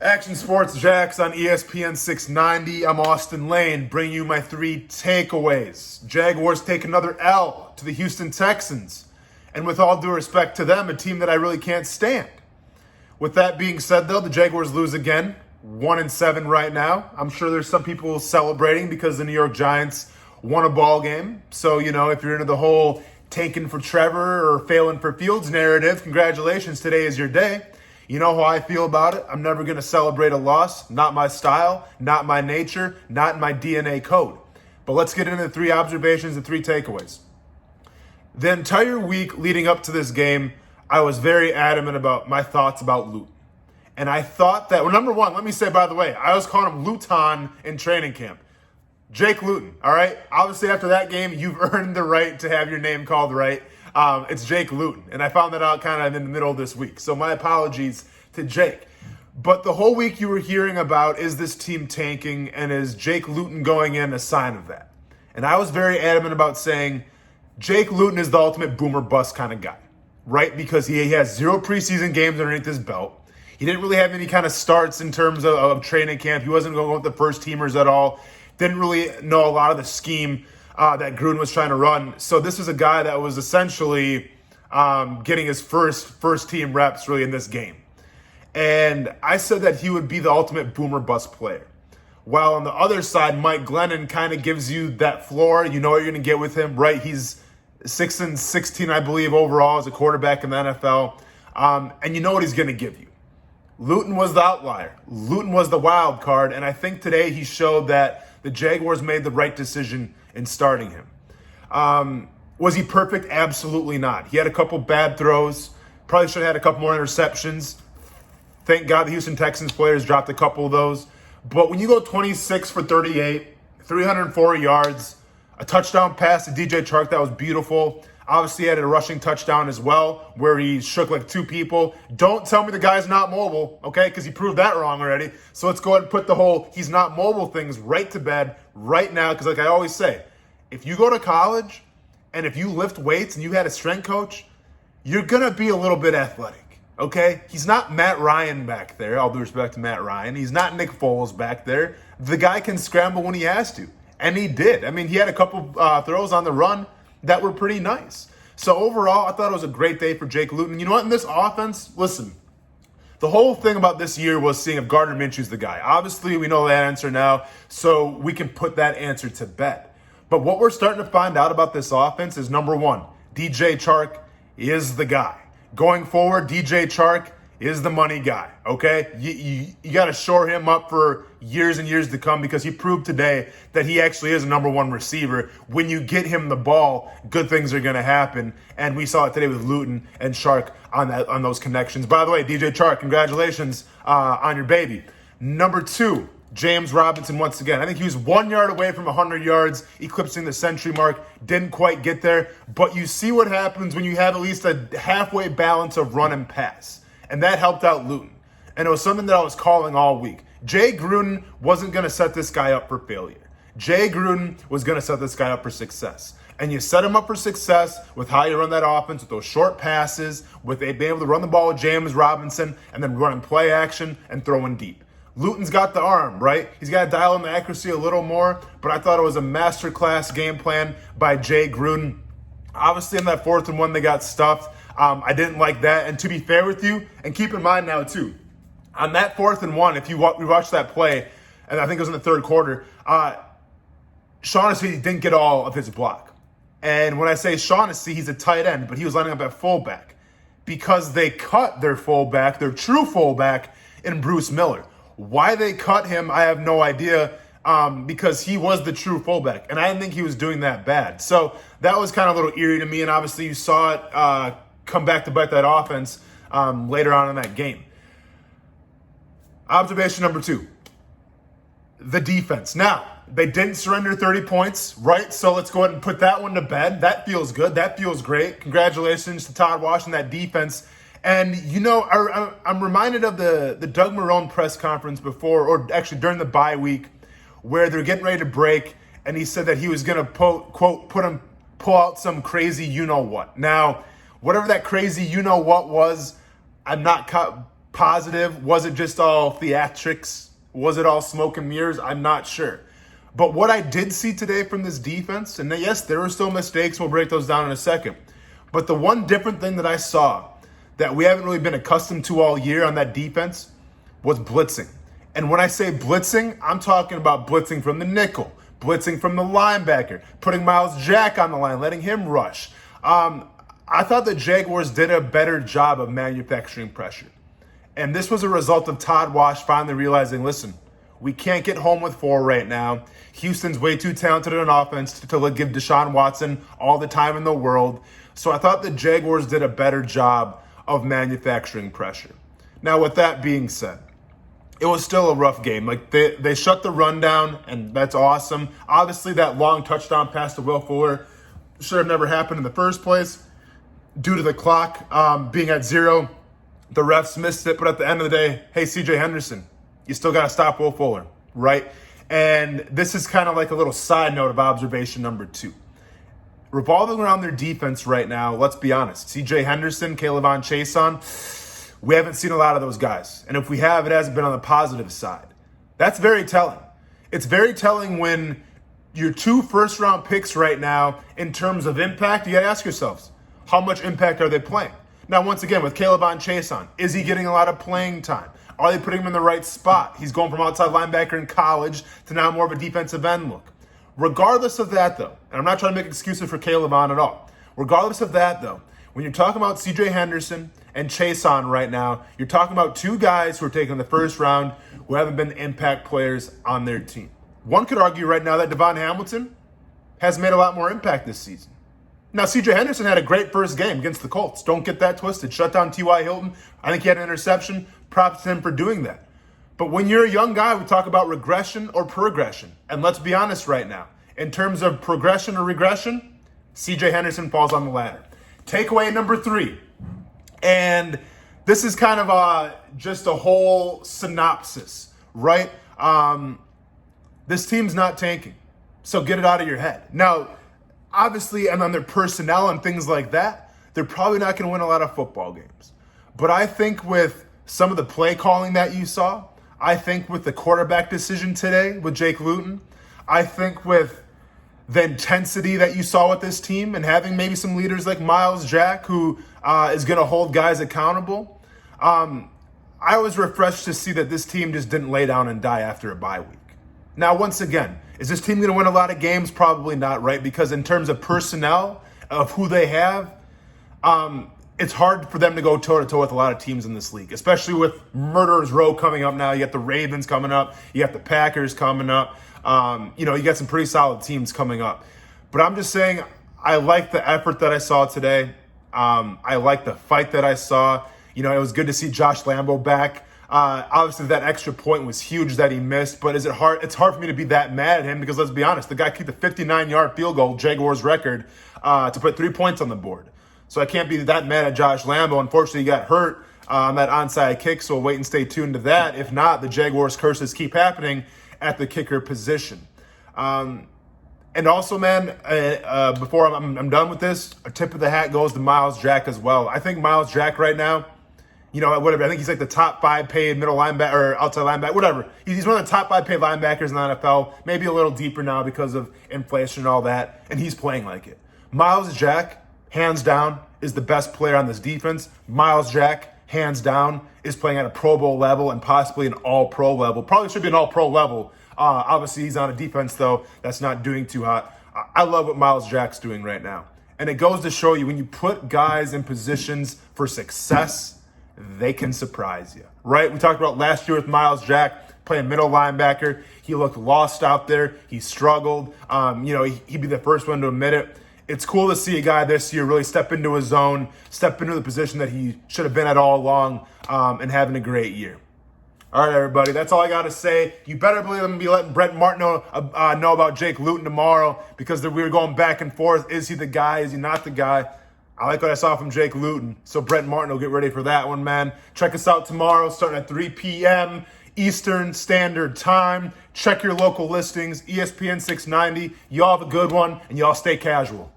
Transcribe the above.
Action Sports Jacks on ESPN 690. I'm Austin Lane, bringing you my three takeaways. Jaguars take another L to the Houston Texans. And with all due respect to them, a team that I really can't stand. With that being said, though, the Jaguars lose again, 1-7 right now. I'm sure there's some people celebrating because the New York Giants won a ball game. So, if you're into the whole tanking for Trevor or failing for Fields narrative, congratulations, today is your day. You know how I feel about it. I'm never going to celebrate a loss. Not my style, not my nature, not in my DNA code. But let's get into the three observations and three takeaways. The entire week leading up to this game, I was very adamant about my thoughts about Luton. And I thought that, number one, let me say, by the way, I was calling him Luton in training camp. Jake Luton, all right? Obviously, after that game, you've earned the right to have your name called right. It's Jake Luton, and I found that out kind of in the middle of this week. So my apologies to Jake. But the whole week you were hearing about, is this team tanking, and is Jake Luton going in a sign of that? And I was very adamant about saying Jake Luton is the ultimate boomer bust kind of guy, right? Because he has 0 preseason games underneath his belt. He didn't really have any kind of starts in terms of training camp. He wasn't going with the first teamers at all. Didn't really know a lot of the scheme that Gruden was trying to run. So this was a guy that was essentially getting his first team reps really in this game. And I said that he would be the ultimate boomer bust player. While on the other side, Mike Glennon kind of gives you that floor. You know what you're going to get with him, right? He's 6-16, I believe, overall as a quarterback in the NFL. And you know what he's going to give you. Luton was the outlier. Luton was the wild card. And I think today he showed that the Jaguars made the right decision in starting him. Was he perfect? Absolutely not. He had a couple bad throws. Probably should have had a couple more interceptions. Thank God the Houston Texans players dropped a couple of those. But when you go 26 for 38, 304 yards, a touchdown pass to DJ Chark that was beautiful. Obviously, he had a rushing touchdown as well where he shook like 2 people. Don't tell me the guy's not mobile, okay, because he proved that wrong already. So let's go ahead and put the whole he's not mobile things right to bed right now, because like I always say, if you go to college and if you lift weights and you had a strength coach, you're going to be a little bit athletic, okay? He's not Matt Ryan back there, all due respect to Matt Ryan. He's not Nick Foles back there. The guy can scramble when he has to, and he did. I mean, he had a couple throws on the run that were pretty nice. So overall, I thought it was a great day for Jake Luton. You know what? In this offense, listen, the whole thing about this year was seeing if Gardner Minshew's the guy. Obviously, we know that answer now, so we can put that answer to bed. But what we're starting to find out about this offense is, number one, DJ Chark is the guy. Going forward, DJ Chark is the money guy, okay? You got to shore him up for years and years to come, because he proved today that he actually is a number one receiver. When you get him the ball, good things are going to happen. And we saw it today with Luton and Chark on those connections. By the way, DJ Chark, congratulations on your baby. Number 2, James Robinson once again. I think he was 1 yard away from 100 yards, eclipsing the century mark. Didn't quite get there. But you see what happens when you have at least a halfway balance of run and pass. And that helped out Luton. And it was something that I was calling all week. Jay Gruden wasn't going to set this guy up for failure. Jay Gruden was going to set this guy up for success. And you set him up for success with how you run that offense, with those short passes, with being able to run the ball with James Robinson, and then running play action and throwing deep. Luton's got the arm, right? He's got to dial in the accuracy a little more, but I thought it was a masterclass game plan by Jay Gruden. Obviously, in that 4th and 1, they got stuffed. I didn't like that. And to be fair with you, and keep in mind now too, on that 4th and 1, if you watch that play, and I think it was in the 3rd quarter, Shaughnessy didn't get all of his block. And when I say Shaughnessy, he's a tight end, but he was lining up at fullback because they cut their fullback, their true fullback, in Bruce Miller. Why they cut him, I have no idea, because he was the true fullback, and I didn't think he was doing that bad. So that was kind of a little eerie to me, and obviously you saw it come back to bite that offense later on in that game. Observation number 2, the defense. Now, they didn't surrender 30 points, right? So let's go ahead and put that one to bed. That feels good. That feels great. Congratulations to Todd Wash and that defense. And, I'm reminded of the Doug Marrone press conference before, or actually during the bye week, where they're getting ready to break, and he said that he was going to, pull out some crazy you-know-what. Now, whatever that crazy you-know-what was, I'm not positive? Was it just all theatrics? Was it all smoke and mirrors? I'm not sure. But what I did see today from this defense, and yes, there were still mistakes. We'll break those down in a second. But the one different thing that I saw that we haven't really been accustomed to all year on that defense was blitzing. And when I say blitzing, I'm talking about blitzing from the nickel, blitzing from the linebacker, putting Miles Jack on the line, letting him rush. I thought the Jaguars did a better job of manufacturing pressure. And this was a result of Todd Wash finally realizing, listen, we can't get home with 4 right now. Houston's way too talented on offense to give Deshaun Watson all the time in the world. So I thought the Jaguars did a better job of manufacturing pressure. Now, with that being said, it was still a rough game. Like they shut the run down, and that's awesome. Obviously, that long touchdown pass to Will Fuller should have never happened in the first place due to the clock being at 0. The refs missed it, but at the end of the day, hey, CJ Henderson, you still got to stop Will Fuller, right? And this is kind of like a little side note of observation number 2. Revolving around their defense right now, let's be honest, CJ Henderson, K'Lavon Chaisson, we haven't seen a lot of those guys. And if we have, it hasn't been on the positive side. That's very telling. It's very telling when your 2 first-round picks right now, in terms of impact, you got to ask yourselves, how much impact are they playing? Now, once again, with K'Lavon Chaisson, is he getting a lot of playing time? Are they putting him in the right spot? He's going from outside linebacker in college to now more of a defensive end look. Regardless of that, though, and I'm not trying to make excuses for K'Lavon at all. Regardless of that, though, when you're talking about CJ Henderson and Chaisson right now, you're talking about 2 guys who are taken in the first round who haven't been impact players on their team. One could argue right now that Devon Hamilton has made a lot more impact this season. Now, CJ Henderson had a great first game against the Colts. Don't get that twisted. Shut down T.Y. Hilton. I think he had an interception. Props to him for doing that. But when you're a young guy, we talk about regression or progression. And let's be honest right now. In terms of progression or regression, CJ Henderson falls on the ladder. Takeaway number 3. And this is kind of just a whole synopsis, right? This team's not tanking. So get it out of your head. Now, obviously, and on their personnel and things like that, they're probably not going to win a lot of football games. But I think with some of the play calling that you saw, I think with the quarterback decision today with Jake Luton, I think with the intensity that you saw with this team and having maybe some leaders like Miles Jack who is going to hold guys accountable, I was refreshed to see that this team just didn't lay down and die after a bye week. Now, once again, is this team going to win a lot of games? Probably not, right? Because in terms of personnel, of who they have, it's hard for them to go toe-to-toe with a lot of teams in this league, especially with Murderers Row coming up now. You got the Ravens coming up. You got the Packers coming up. You got some pretty solid teams coming up. But I'm just saying, I like the effort that I saw today. I like the fight that I saw. It was good to see Josh Lambo back. Obviously, that extra point was huge that he missed, but is it hard? It's hard for me to be that mad at him because let's be honest, the guy kicked a 59-yard field goal, Jaguars record, to put 3 points on the board. So I can't be that mad at Josh Lambo. Unfortunately, he got hurt on that onside kick, so we'll wait and stay tuned to that. If not, the Jaguars curses keep happening at the kicker position. And also, man, before I'm done with this, a tip of the hat goes to Miles Jack as well. I think Miles Jack right now, whatever. I think he's like the top 5 paid middle linebacker or outside linebacker, whatever. He's one of the top 5 paid linebackers in the NFL, maybe a little deeper now because of inflation and all that, and he's playing like it. Miles Jack, hands down, is the best player on this defense. Miles Jack, hands down, is playing at a Pro Bowl level and possibly an All-Pro level. Probably should be an All-Pro level. Obviously, he's on a defense, though, that's not doing too hot. I love what Miles Jack's doing right now. And it goes to show you, when you put guys in positions for success, they can surprise you, right? We talked about last year with Miles Jack playing middle linebacker. He looked lost out there. He struggled. He'd be the first one to admit it. It's cool to see a guy this year really step into his zone, step into the position that he should have been at all along, and having a great year. All right, everybody, that's all I got to say. You better believe I'm going to be letting Brett Martin know about Jake Luton tomorrow because we were going back and forth. Is he the guy? Is he not the guy? I like what I saw from Jake Luton. So Brett Martin will get ready for that one, man. Check us out tomorrow starting at 3 p.m. Eastern Standard Time. Check your local listings, ESPN 690. Y'all have a good one, and y'all stay casual.